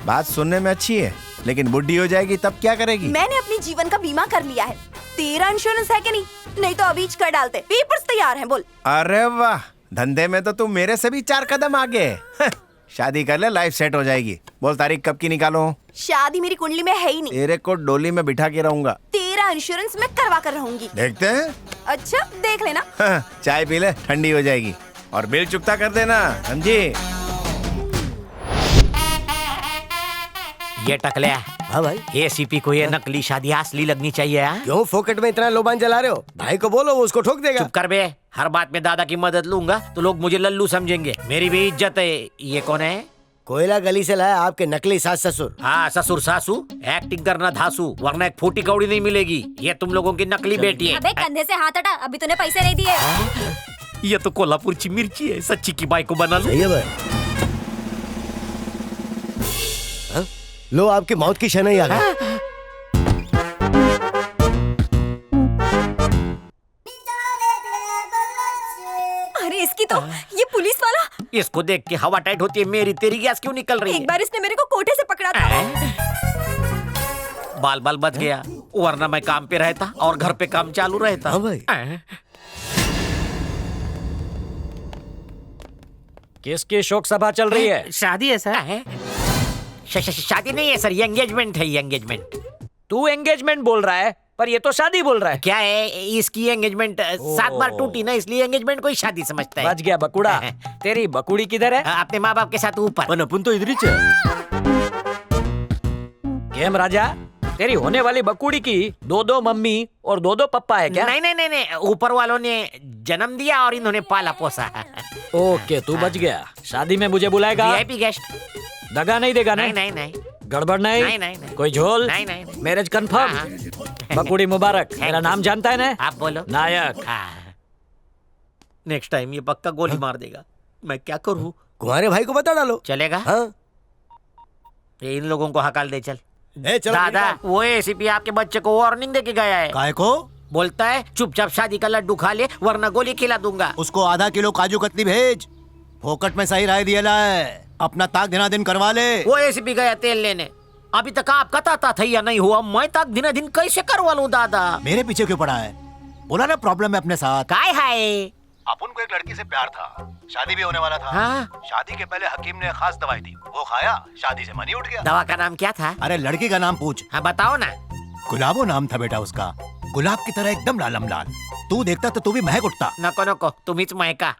बात सुनने में अच्छी है, लेकिन बुढ़ी हो जाएगी तब क्या करेगी? मैंने अपनी जीवन का बीमा कर लिया है। तेरा इंश्योरेंस है कि नहीं? नहीं तो अभी कर डालते। पेपर्स तैयार हैं, बोल। अरे वाह, धंधे में तो तू मेरे से भी 4 कदम आगे है। शादी कर ले, लाइफ सेट हो जाएगी। बोल तारीख कब की निकालो? शादी मेरी कुंडली में है ही नहीं। तेरे को डोली में बिठा के रहूंगा। तेरा इंश्योरेंस मैं करवा कर रहूंगी। देखते हैं। अच्छा देख लेना। चाय पी ले, ठंडी हो जाएगी। और बिल चुकता कर देना, समझी? ये टकले। हाँ भाई। एसीपी को ये नकली शादी असली लगनी चाहिए। क्यों फोकट में इतना लोबान जला रहे हो? भाई को बोलो, वो उसको ठोक देगा। चुप कर बे। हर बात में दादा की मदद लूंगा तो लोग मुझे लल्लू समझेंगे। मेरी भी इज्जत है। ये कौन है? कोयला गली से लाया आपके नकली सास ससुर। हाँ, ससुर सासू। एक्टिंग करना धासू, वरना एक फूटी कौड़ी नहीं मिलेगी। ये तुम लोगों की नकली बेटी है। अबे कंधे से हाथ हटा, अभी तूने पैसे नहीं दिए। ये तो कोल्हापुर की मिर्ची है। सच्ची की बाई को बना लो। सही है भाई। लो आपकी मौत की शनाई आ गई। अरे इसकी तो ये पुलिस वाला। इसको देख के हवा टाइट होती है। मेरी तेरी गैस क्यों निकल रही है? एक बार इसने मेरे को कोठे से पकड़ा था। बाल बाल बच गया, वरना मैं काम पे रहता और घर पे काम चालू रहता। हाँ भाई। किसकी शोक सभा चल रही है? शादी है सर। शादी नहीं है सर, ये एंगेजमेंट है। ये एंगेजमेंट। तू एंगेजमेंट बोल रहा है, पर ये तो शादी बोल रहा है। क्या है, इसकी एंगेजमेंट 7 बार टूटी ना, इसलिए एंगेजमेंट कोई शादी समझता है। बच गया बकुड़ा। तेरी बकुड़ी किधर है? अपने माँ बाप के साथ ऊपर। अपन तो इधर ही चल। केम राजा, तेरी होने वाली बकुड़ी की 2-2 मम्मी और 2-2 पप्पा है क्या? नहीं नहीं नहीं नहीं, ऊपर वालों ने जन्म दिया और इन्होंने पाला पोसा। ओके, तू बच गया। शादी में मुझे बुलाएगा? VIP guest. दगा नहीं देगा? नहीं नहीं नहीं। गड़बड़ नहीं? नहीं, नहीं, नहीं। कोई झोल? नहीं, नहीं, नहीं। Marriage confirm? बकुड़ी मुबारक। मेरा नाम जानता है ना? आप बोलो। नायक। नेक्स्ट टाइम ये पक्का गोली मार देगा। मैं क्या करूँ? तुम्हारे भाई को बता डालो। चलेगा? हाँ। ये इन लोगों को हकाल दे चल। चलो दादा, वो एसीपी आपके बच्चे को वार्निंग दे के गया है। काय को? बोलता है चुपचाप शादी का लड्डू खा ले, वरना गोली खिला दूंगा। उसको आधा किलो काजू कतली भेज। फोकट में सही राय दिया है। अपना ताक दिना दिन करवा ले। वो एसीपी गया तेल लेने। अभी तक आपका ताता था या नहीं हुआ? मैं ताक दिना दिन कैसे करवा लूं दादा? मेरे पीछे क्यों पड़ा है? बोला ना प्रॉब्लम है अपने साथ। काय है? अपन को एक लड़की से प्यार था, शादी भी होने वाला था। हाँ? शादी के पहले हकीम ने खास दवाई दी, वो खाया, शादी से मन ही उठ गया। दवा का नाम क्या था? अरे लड़की का नाम पूछ। हाँ बताओ ना। गुलाबो नाम था बेटा उसका। गुलाब की तरह एकदम लालम लाल। तू देखता तो तू भी महक उठता। नको नको, तुम्हीच महका।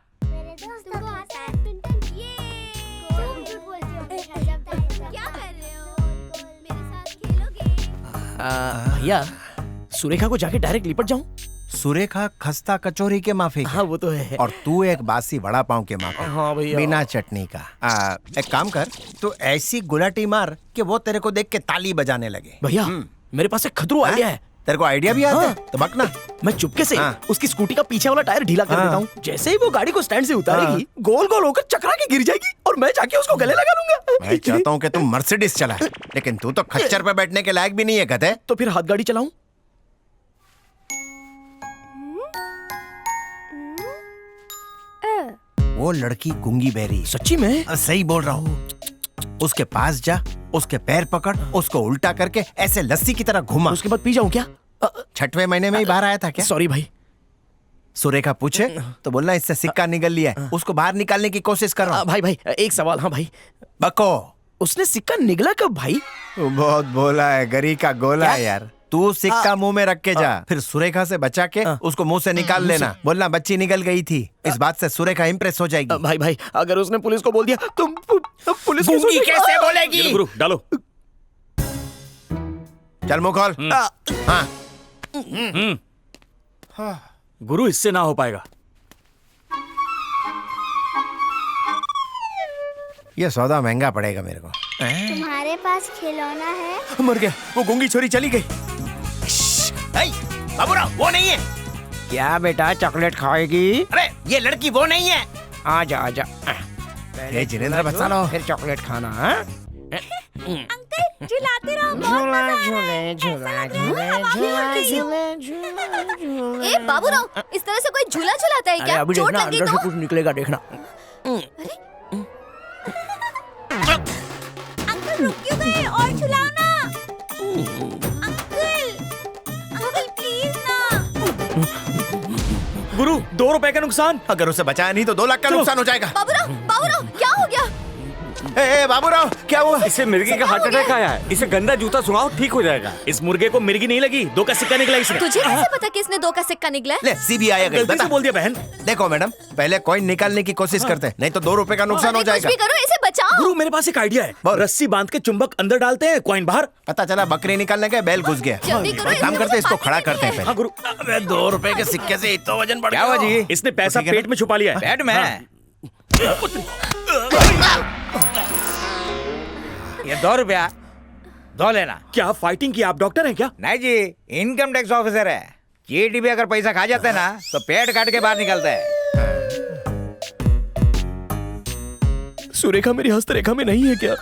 भैया, सुरेखा को जाके डायरेक्ट लिपट जाऊं? सुरेखा खस्ता कचौरी के माफी। हाँ वो तो है। और तू एक बासी वड़ा पाव के माफी। हाँ भैया। बिना चटनी का। एक काम कर, तू ऐसी गुलाटी मार कि वो तेरे को देख के ताली बजाने लगे। भैया, मेरे पास एक खतरू आइडिया है। तेरे को आइडिया भी आता है? तो बकना। मैं चुपके से हाँ। उसकी स्कूटी का पीछे वाला टायर ढीला कर देता हूँ। जैसे ही वो गाड़ी को स्टैंड से उतारेगी, गोल गोल होकर चकरा के गिर जाएगी और मैं जाके उसको गले लगा लूंगा। मैं चाहता हूँ कि तू मर्सिडीज चला, लेकिन तू तो खच्चर पे बैठने के लायक भी नहीं है गधे। तो फिर हाथ गाड़ी चलाऊं? वो लड़की गूंगी बहरी। सच्ची में? सही बोल रहा हूँ। उसके पास जा, उसके पैर पकड़, उसको उल्टा करके ऐसे लस्सी की तरह घुमा। उसके बाद पी जाऊं क्या? 6वें महीने में ही बाहर आया था क्या? सॉरी भाई। सुरेखा पूछे तो बोलना इससे सिक्का निकल लिया है, उसको बाहर निकालने की कोशिश कर रहा हूं। भाई भाई एक सवाल। हाँ भाई, बको। उसने सिक्का निगला कब भाई? बहुत बोला है, गरी का गोला है यार। तू सिक्का मुंह में रख के जा, फिर सुरेखा से बचा के उसको मुंह से निकाल लेना। बोलना बच्ची निकल गई थी। इस बात से सुरेखा इम्प्रेस हो जाएगी। भाई भाई, अगर उसने पुलिस को बोल दिया तुम पुलिस गूंगी कैसे बोलेगी? गुरु डालो। चल मुंह खोल। हाँ। गुरु, इससे ना हो पाएगा। ये सौदा महंगा पड़ेगा मेरे को। तुम्हारे पास खिलौना है? मर गया, वो गूंगी छोरी चली गई। बाबूराव, वो नहीं है। क्या बेटा, चॉकलेट खाएगी? अरे ये लड़की वो नहीं है। आजा आजा। ए जिनेंद्र बचा लो, फिर चॉकलेट खाना। हाँ? अंकल झुलाते रहो, झूला झूले झूला झूले झूले झूले। ए बाबूराव, इस तरह से कोई झूला झुलाता है क्या? अभी चोट देखना, लग गई अंदर से तो? कुछ निकलेगा, देखना। अंकल अंकल रुक क्यों गए? और झुलाओ ना अंकल, अंकल प्लीज ना। गुरु 2 रुपए का नुकसान। अगर उसे बचाया नहीं तो 2 लाख का नुकसान हो जाएगा। बाबूराव क्या हो गया? ए बाबूराव क्या हुआ? इसे मिर्गी का हार्ट अटैक आया है। इसे गंदा जूता सुनाओ, ठीक हो जाएगा। इस मुर्गे को मिर्गी नहीं लगी, 2 का सिक्का निकला इसमें। तुझे कैसे पता कि इसने 2 का सिक्का निकला है? ले सीबीआई आ गई। गलती से बता। बोल दिया बहन। देखो मैडम, पहले कॉइन निकालने की कोशिश करते हैं, नहीं तो 2 रुपए का नुकसान हो कुछ जाएगा। भी करो, इसे बचाओ। गुरु मेरे पास एक आइडिया है। बोल। रस्सी बांध के चुंबक अंदर डालते हैं, कॉइन बाहर। पता चला बकरी निकालने के बैल घुस गया। जल्दी करो, एक काम इसमें करते हैं, इसको पानी खड़ा नहीं करते हैं है। पहले। हाँ गुरु। अबे 2 रुपए के सिक्के से इतना वजन बढ़ क्या हुआ जी? इसने पैसा ठीक है ना? पेट में छुपा लिया है। बैड में ये 2 रुपया 2 लेना। क्या फाइटिंग की? आप डॉक्टर हैं क्या? नहीं जी, इनकम टैक्स ऑफिसर है। चीटी भी अगर पैसा खा जाते हैं ना तो पेट काट के बाहर निकलता है। सुरेखा मेरी हस्तरेखा में नहीं है क्या?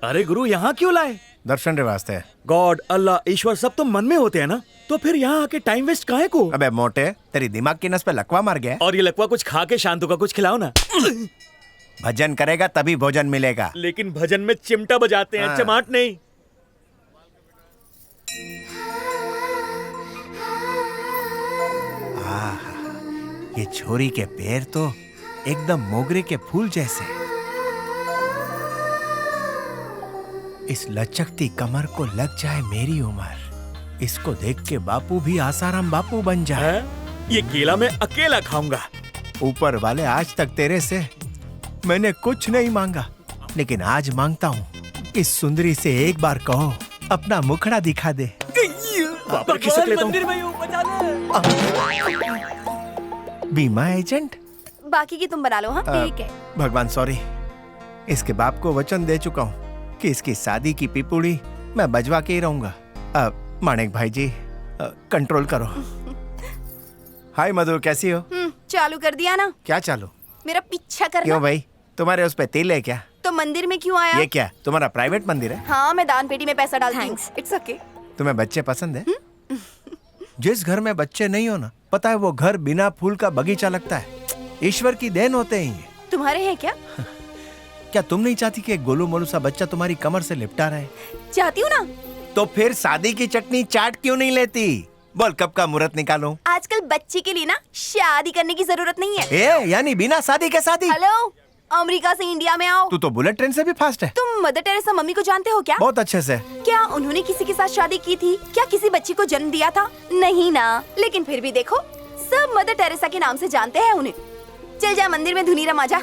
अरे गुरु यहाँ क्यों लाए? दर्शन रे वास्ते। गॉड, अल्लाह, ईश्वर सब तो मन में होते हैं ना, तो फिर यहाँ आके टाइम वेस्ट काहे को? अबे मोटे, तेरी दिमाग की नस पे लकवा मार गया है? और ये लकवा कुछ खा के शांतु का कुछ खिलाओ ना। भजन करेगा तभी भोजन मिलेगा। लेकिन भजन में चिमटा बजाते हैं, हाँ। चमाट नहीं। ये छोरी के पैर तो एकदम मोगरे के फूल जैसे। इस लचकती कमर को लग जाए मेरी उम्र, इसको देख के बापू भी आसाराम बापू बन जाए। हैं? ये केला मैं अकेला खाऊंगा। ऊपर वाले आज तक तेरे से मैंने कुछ नहीं मांगा, लेकिन आज मांगता हूँ, इस सुंदरी से एक बार कहो अपना मुखड़ा दिखा दे। बाबा खिसक लेता हूँ। बीमा एजेंट? बाकी की तुम बना लो। हाँ ठीक है। भगवान सॉरी, इसके बाप को वचन दे चुका हूँ कि इसकी शादी की पिपुड़ी मैं बजवा के ही रहूंगा। माणिक भाई जी, कंट्रोल करो। हाय मधु, कैसी हो? चालू कर दिया ना? क्या चालू? मेरा पीछा करना। क्यों भाई, तुम्हारे उस पे तिल है क्या? तो मंदिर में क्यों आया? ये क्या तुम्हारा प्राइवेट मंदिर है? हाँ, मैं दान पेटी में पैसा डालती हूँ। It's okay. तुम्हें बच्चे पसंद है? जिस घर में बच्चे नहीं हो ना, पता है वो घर बिना फूल का बगीचा लगता है। ईश्वर की देन होते हैं ये। तुम्हारे हैं क्या? क्या तुम नहीं चाहती कि एक गोलू मोलू सा बच्चा तुम्हारी कमर से लिपटा रहे? चाहती हूँ ना। तो फिर शादी की चटनी चाट क्यों नहीं लेती? बोल कब का मुहूर्त निकालूं? आजकल बच्चे के लिए ना शादी करने की जरूरत नहीं है। यानी बिना शादी के शादी? हेलो, अमेरिका से इंडिया में आओ। तू तो बुलेट ट्रेन से भी फास्ट है। तुम मदर टेरेसा मम्मी को जानते हो क्या? बहुत अच्छे से। क्या उन्होंने किसी के साथ शादी की थी? क्या किसी बच्ची को जन्म दिया था? नहीं ना। लेकिन फिर भी देखो, सब मदर टेरेसा के नाम से जानते हैं उन्हें। चल जा मंदिर में धुनी रमा जा।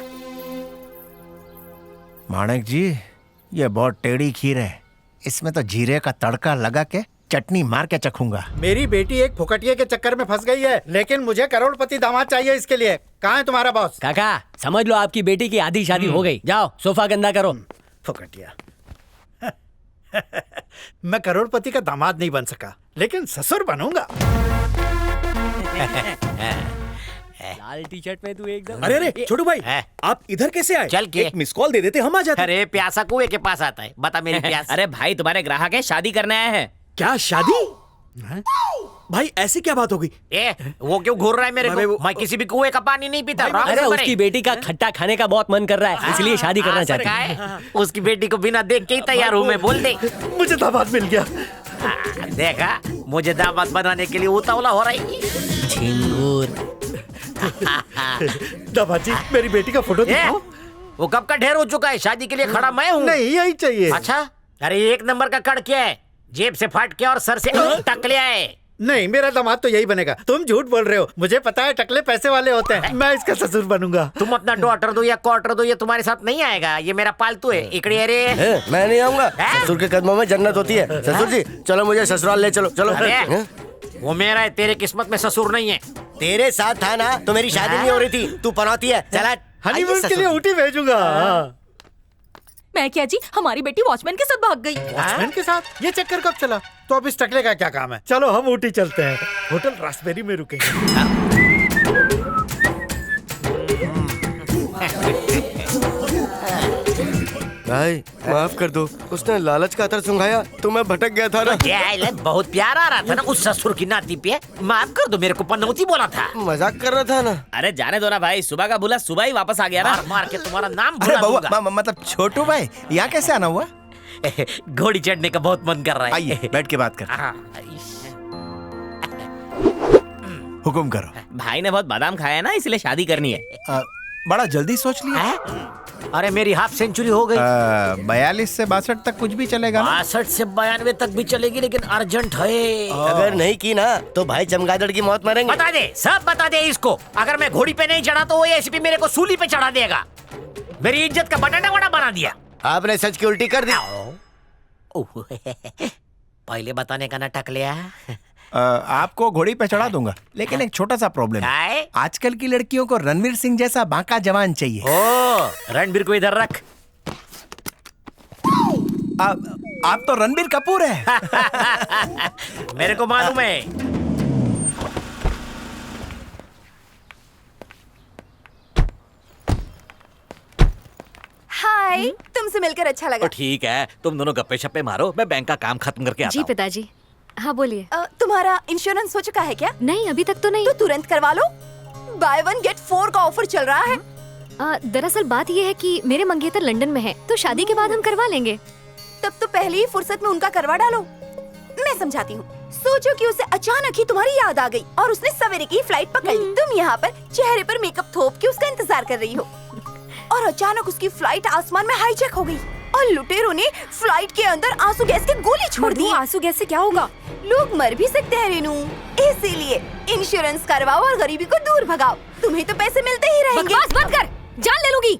माणिक जी, ये बहुत टेढ़ी खीर है, इसमें तो जीरे का तड़का लगा के चटनी मार के चखूंगा। मेरी बेटी एक फुकटिये के चक्कर में फंस गई है, लेकिन मुझे करोड़पति दामाद चाहिए इसके लिए। कहाँ है तुम्हारा बॉस? काका समझ लो आपकी बेटी की आधी शादी हो गई। जाओ सोफा गंदा करो। फुकटिया। मैं करोड़पति का दामाद नहीं बन सका, लेकिन ससुर बनूंगा। लाल टी शर्ट में तू एकदम। अरे अरे छोटू भाई, आप इधर कैसे आए? चल के। एक मिस कॉल दे देते, हम आ जाते। अरे प्यासा कुएं के पास आता है, बता मेरी प्यास। अरे भाई तुम्हारे ग्राहक है, शादी करने आए हैं। क्या शादी? भाई ऐसी क्या बात हो गई? वो क्यों घूर रहा है मेरे अरे को? वो- मैं किसी भी कुएं का पानी नहीं पीता। अरे उसकी बेटी का खट्टा खाने का बहुत मन कर रहा है, इसलिए शादी करना चाहती है। है उसकी बेटी को बिना देख के ही तैयार हूँ मैं, बोल दे। मुझे दामाद मिल गया। देखा, मुझे दामाद बनाने के लिए उतावला हो रही है। झिंगुर। दामाद जी, मेरी बेटी का फोटो दिखाओ। वो कब का ढेर हो चुका है, शादी के लिए खड़ा मैं हूँ। नहीं, यही चाहिए। अच्छा, अरे 1 नंबर का कड़ क्या है? जेब से फाट के और सर से टक लिया है। नहीं, मेरा दामाद तो यही बनेगा। तुम झूठ बोल रहे हो, मुझे पता है टकले पैसे वाले होते हैं। मैं इसका ससुर बनूंगा। तुम अपना डॉटर दो या क्वार्टर दो, ये तुम्हारे साथ नहीं आएगा। ये मेरा पालतू है। इकड़ी अरे मैं नहीं आऊंगा। ससुर के कदमों में जन्नत होती है। ससुर जी चलो, मुझे ससुराल ले चलो। चलो। अरे, वो मेरा है, तेरे किस्मत में ससुर नहीं है। तेरे साथ था ना तो मेरी शादी नहीं हो रही थी। तू पनौती है। चला हनीमून के लिए ऊटी भेजूंगा। मैं क्या जी, हमारी बेटी वॉचमैन के साथ भाग गई। वॉचमैन के साथ? ये चक्कर कब चला? तो अब इस टकले का क्या काम है? चलो हम ऊटी चलते हैं, होटल रास्पबेरी में रुकेंगे। भाई माफ कर दो, उसने लालच का अतर सुंघाया तो मैं भटक गया था ना। ये बहुत प्यार आ रहा था ना उस ससुर की नाती पे। माफ कर दो, मेरे को पनौती बोला था। मजाक कर रहा था ना। अरे जाने दो ना भाई, सुबह का बुला सुबह ही वापस आ गया ना। मार मार के तुम्हारा नाम अरे भुला बउआ दूंगा। मतलब छोटू भाई यहाँ कैसे आना हुआ? घोड़ी चढ़ने का बहुत मन कर रहा है। आइए बैठ के बात करते हैं। हाँ, हुकुम करो। भाई ने बहुत बादाम खाया है ना, इसलिए शादी करनी है। बड़ा जल्दी सोच लिया। हैं? अरे मेरी हाफ सेंचुरी हो गई। 42 से 62 तक कुछ भी चलेगा ना? 62 से 92 तक भी चलेगी, लेकिन अर्जेंट है। अगर नहीं की ना तो भाई चमगादड़ की मौत मरेंगे। बता दे, सब बता दे इसको। अगर मैं घोड़ी पे नहीं चढ़ा तो वो एसीपी मेरे को सूली पे चढ़ा देगा। मेरी इज्जत का बटाटा वड़ा बना दिया। आपने सच की उल्टी कर दी। पहले बताने का नाटक लिया। आपको घोड़ी पे चढ़ा दूंगा, लेकिन एक छोटा सा प्रॉब्लम है। काय? आजकल की लड़कियों को रणवीर सिंह जैसा बांका जवान चाहिए। ओ, रणबीर को इधर रख। आप तो रणबीर कपूर है। मेरे को मालूम है। हाय, तुमसे मिलकर अच्छा लगा। तो ठीक है, तुम दोनों गप्पे शप्पे मारो, मैं बैंक का काम खत्म करके आता जी हूँ। पिताजी। हाँ बोलिए। तुम्हारा इंश्योरेंस हो चुका है क्या? नहीं अभी तक तो नहीं। तो तुरंत करवा लो, बाय 1 गेट 4 का ऑफर चल रहा है। दरअसल बात यह है कि मेरे मंगेतर लंदन में है, तो शादी के बाद हम करवा लेंगे। तब तो पहली ही फुर्सत में उनका करवा डालो। मैं समझाती हूँ। सोचो कि उसे अचानक ही तुम्हारी याद आ गई और उसने सवेरे की फ्लाइट पकड़ ली। तुम यहाँ पर चेहरे पर मेकअप थोप के उसका इंतजार कर रही हो और अचानक उसकी फ्लाइट आसमान में हाईजैक हो गई और लुटेरों ने फ्लाइट के अंदर आंसू गैस की गोली छोड़ दी। आंसू गैस से क्या होगा? लोग मर भी सकते हैं रेनू, इसीलिए इंश्योरेंस करवाओ और गरीबी को दूर भगाओ। तुम्हें तो पैसे मिलते ही रहेंगे। बकवास बंद कर, जान ले लूंगी।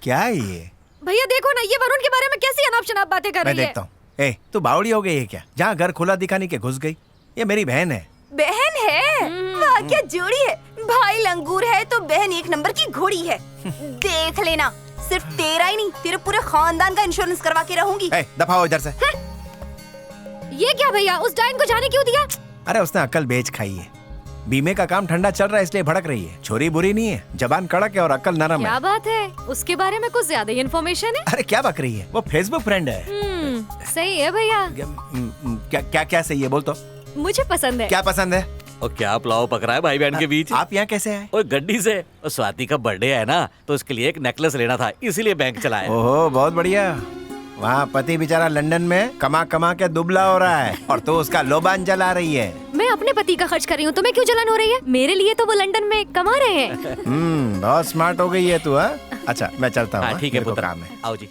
क्या है ये? भैया देखो ना, ये वरुण के बारे में कैसी अनाप शनाप बातें कर मैं रही है। देखता हूँ। ए, तू बावड़ी हो गई है क्या? जहाँ घर खुला दिखाने के घुस गई। ये मेरी बहन है। बहन है? वाह क्या जोड़ी है। भाई लंगूर है तो बहन एक नंबर की घोड़ी है। देख लेना, सिर्फ तेरा ही नहीं, तेरे पूरे खानदान का इंश्योरेंस करवा के रहूंगी। ए, दफा हो इधर से। ये क्या भैया, उस डाइन को जाने क्यों दिया? अरे उसने अक्ल बेच खाई है। बीमे का काम ठंडा चल रहा है इसलिए भड़क रही है। छोरी बुरी नहीं है, जबान कड़क है और अक्ल नरम क्या है। बात है, उसके बारे में कुछ ज्यादा ही इन्फॉर्मेशन है। अरे क्या बक रही है, वो फेसबुक फ्रेंड है। सही है भैया, क्या क्या क्या सही है, बोल तो। मुझे पसंद है। क्या पसंद है? और क्या पुलाव पक रहा है भाई बहन के बीच? आप यहाँ कैसे आए? ओए गड्डी से। और स्वाति का बर्थडे है ना, तो उसके लिए एक नेकलेस लेना था, इसीलिए बैंक चलाया। ओहो बहुत बढ़िया। वहाँ पति बेचारा लंदन में कमा कमा के दुबला हो रहा है और तो उसका लोबान जला रही है। मैं अपने पति का खर्च कर रही हूँ, तुम्हें क्यों जलन हो रही है? मेरे लिए तो वो लंदन में कमा रहे हैं। बहुत स्मार्ट हो गई है तू। हाँ अच्छा मैं चलता हूँ। हाँ ठीक है मेरे को पुत्र, काम है। आओ जी।